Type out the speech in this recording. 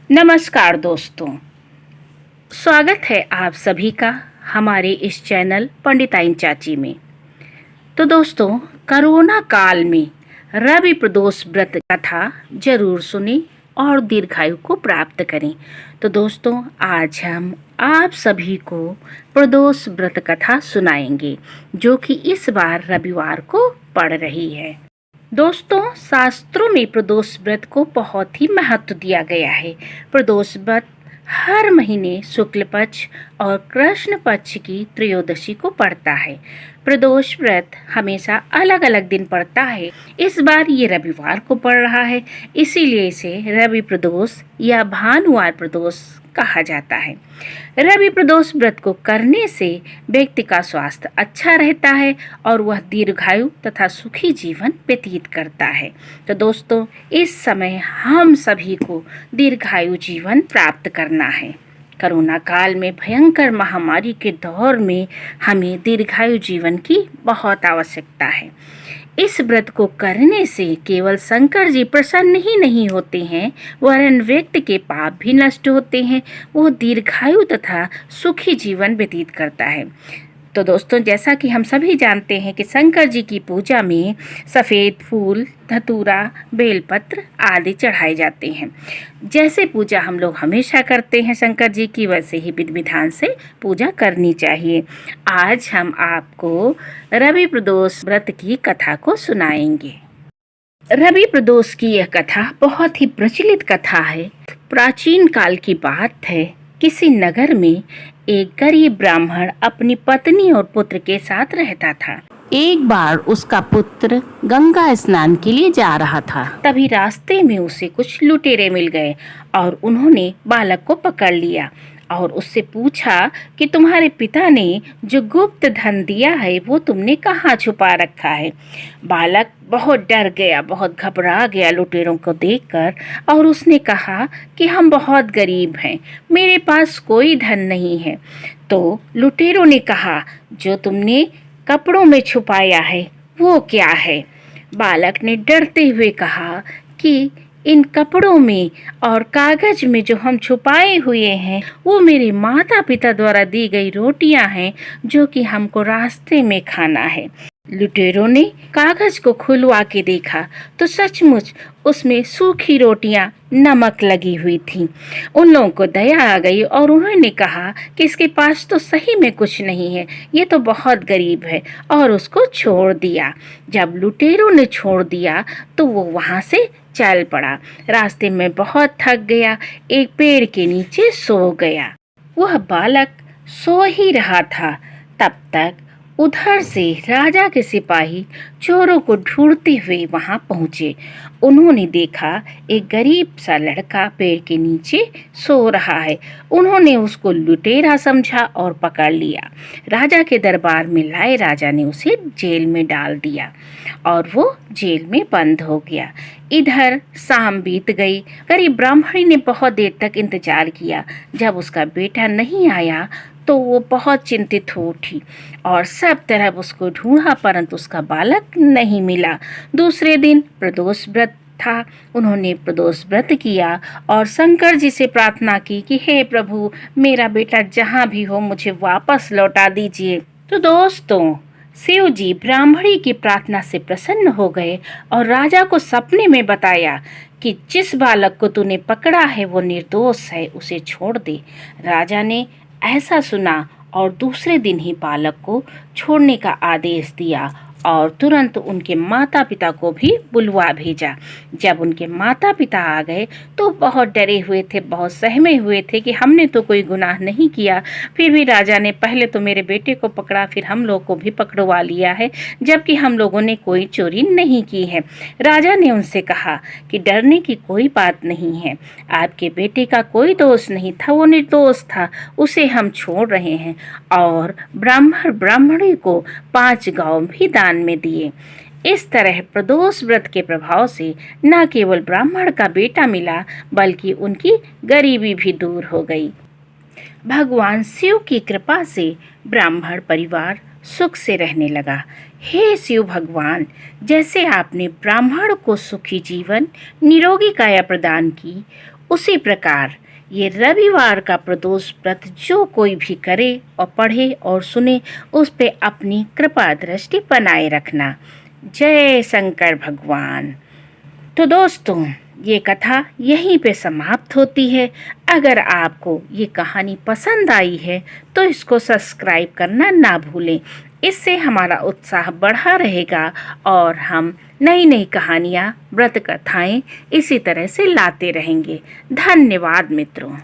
नमस्कार दोस्तों, स्वागत है आप सभी का हमारे इस चैनल पंडिताइन चाची में। तो दोस्तों, कोरोना काल में रवि प्रदोष व्रत कथा जरूर सुनें और दीर्घायु को प्राप्त करें। तो दोस्तों, आज हम आप सभी को प्रदोष व्रत कथा सुनाएंगे, जो कि इस बार रविवार को पड़ रही है। दोस्तों, शास्त्रों में प्रदोष व्रत को बहुत ही महत्व दिया गया है। प्रदोष व्रत हर महीने शुक्ल पक्ष और कृष्ण पक्ष की त्रयोदशी को पड़ता है। प्रदोष व्रत हमेशा अलग अलग दिन पड़ता है। इस बार ये रविवार को पड़ रहा है, इसीलिए इसे रवि प्रदोष या भानुवार प्रदोष कहा जाता है। रवि प्रदोष व्रत को करने से व्यक्ति का स्वास्थ्य अच्छा रहता है और वह दीर्घायु तथा सुखी जीवन व्यतीत करता है। तो दोस्तों, इस समय हम सभी को दीर्घायु जीवन प्राप्त करना है। कोरोना काल में भयंकर महामारी के दौर में हमें दीर्घायु जीवन की बहुत आवश्यकता है। इस व्रत को करने से केवल शंकर जी प्रसन्न ही नहीं होते हैं, वरन व्यक्ति के पाप भी नष्ट होते हैं। वो दीर्घायु तथा सुखी जीवन व्यतीत करता है। तो दोस्तों, जैसा कि हम सभी जानते हैं कि शंकर जी की पूजा में सफ़ेद फूल, धतूरा, बेलपत्र आदि चढ़ाए जाते हैं। जैसे पूजा हम लोग हमेशा करते हैं शंकर जी की, वैसे ही विधि विधान से पूजा करनी चाहिए। आज हम आपको रवि प्रदोष व्रत की कथा को सुनाएंगे। रवि प्रदोष की यह कथा बहुत ही प्रचलित कथा है। प्राचीन काल की बात है। किसी नगर में एक गरीब ब्राह्मण अपनी पत्नी और पुत्र के साथ रहता था। एक बार उसका पुत्र गंगा स्नान के लिए जा रहा था। तभी रास्ते में उसे कुछ लुटेरे मिल गए और उन्होंने बालक को पकड़ लिया और उससे पूछा कि तुम्हारे पिता ने जो गुप्त धन दिया है वो तुमने कहाँ छुपा रखा है। बालक बहुत डर गया, बहुत घबरा गया लुटेरों को देखकर, और उसने कहा कि हम बहुत गरीब हैं, मेरे पास कोई धन नहीं है। तो लुटेरों ने कहा, जो तुमने कपड़ों में छुपाया है वो क्या है? बालक ने डरते हुए कहा कि इन कपड़ों में और कागज में जो हम छुपाए हुए हैं वो मेरे माता पिता द्वारा दी गई रोटियां हैं, जो कि हमको रास्ते में खाना है। लुटेरों ने कागज को खुलवा के देखा तो सचमुच उसमें सूखी रोटियां नमक लगी हुई थी। उन लोगों को दया आ गई और उन्होंने कहा कि इसके पास तो सही में कुछ नहीं है, ये तो बहुत गरीब है, और उसको छोड़ दिया। जब लुटेरों ने छोड़ दिया तो वो वहां से चल पड़ा। रास्ते में बहुत थक गया, एक पेड़ के नीचे सो गया। वह बालक सो ही रहा था, तब तक उधर से राजा के सिपाही चोरों को ढूंढते हुए वहां पहुंचे। उन्होंने देखा एक गरीब सा लड़का पेड़ के नीचे सो रहा है। उन्होंने उसको लुटेरा समझा और पकड़ लिया। राजा के दरबार में लाए राजा ने उसे जेल में डाल दिया और वो जेल में बंद हो गया। इधर शाम बीत गई। गरीब ब्राह्मणी ने बहुत देर तक इंतजार किया। जब उसका बेटा नहीं आया तो वो बहुत चिंतित हो उठी और सब तरफ उसको ढूंढा, परंतु उसका बालक नहीं मिला। दूसरे दिन प्रदोष व्रत था। उन्होंने प्रदोष व्रत किया और शंकर जी से प्रार्थना की कि हे प्रभु, मेरा बेटा जहाँ भी हो मुझे वापस लौटा दीजिए। तो दोस्तों, शिव जी ब्राह्मणी की प्रार्थना से प्रसन्न हो गए और राजा को सपने में बताया कि जिस बालक को तूने पकड़ा है वो निर्दोष है, उसे छोड़ दे। राजा ने ऐसा सुना और दूसरे दिन ही बालक को छोड़ने का आदेश दिया और तुरंत उनके माता पिता को भी बुलवा भेजा। जब उनके माता पिता आ गए तो बहुत डरे हुए थे, बहुत सहमे हुए थे कि हमने तो कोई गुनाह नहीं किया, फिर भी राजा ने पहले तो मेरे बेटे को पकड़ा, फिर हम लोग को भी पकड़वा लिया है, जबकि हम लोगों ने कोई चोरी नहीं की है। राजा ने उनसे कहा कि डरने की कोई बात नहीं है, आपके बेटे का कोई दोष नहीं था, वो निर्दोष था, उसे हम छोड़ रहे हैं। और ब्राह्मण ब्राह्मणी को 5 गांव भी दान में दिए। इस तरह प्रदोष व्रत के प्रभाव से न केवल ब्राह्मण का बेटा मिला, बल्कि उनकी गरीबी भी दूर हो गई। भगवान शिव की कृपा से ब्राह्मण परिवार सुख से रहने लगा। हे शिव भगवान, जैसे आपने ब्राह्मण को सुखी जीवन, निरोगी काया प्रदान की, उसी प्रकार ये रविवार का प्रदोष व्रत जो कोई भी करे और पढ़े और सुने, उस पे अपनी कृपा दृष्टि बनाए रखना। जय शंकर भगवान। तो दोस्तों, ये कथा यहीं पे समाप्त होती है। अगर आपको ये कहानी पसंद आई है तो इसको सब्सक्राइब करना ना भूलें। इससे हमारा उत्साह बढ़ा रहेगा और हम नई नई कहानियाँ, व्रत कथाएं इसी तरह से लाते रहेंगे। धन्यवाद मित्रों।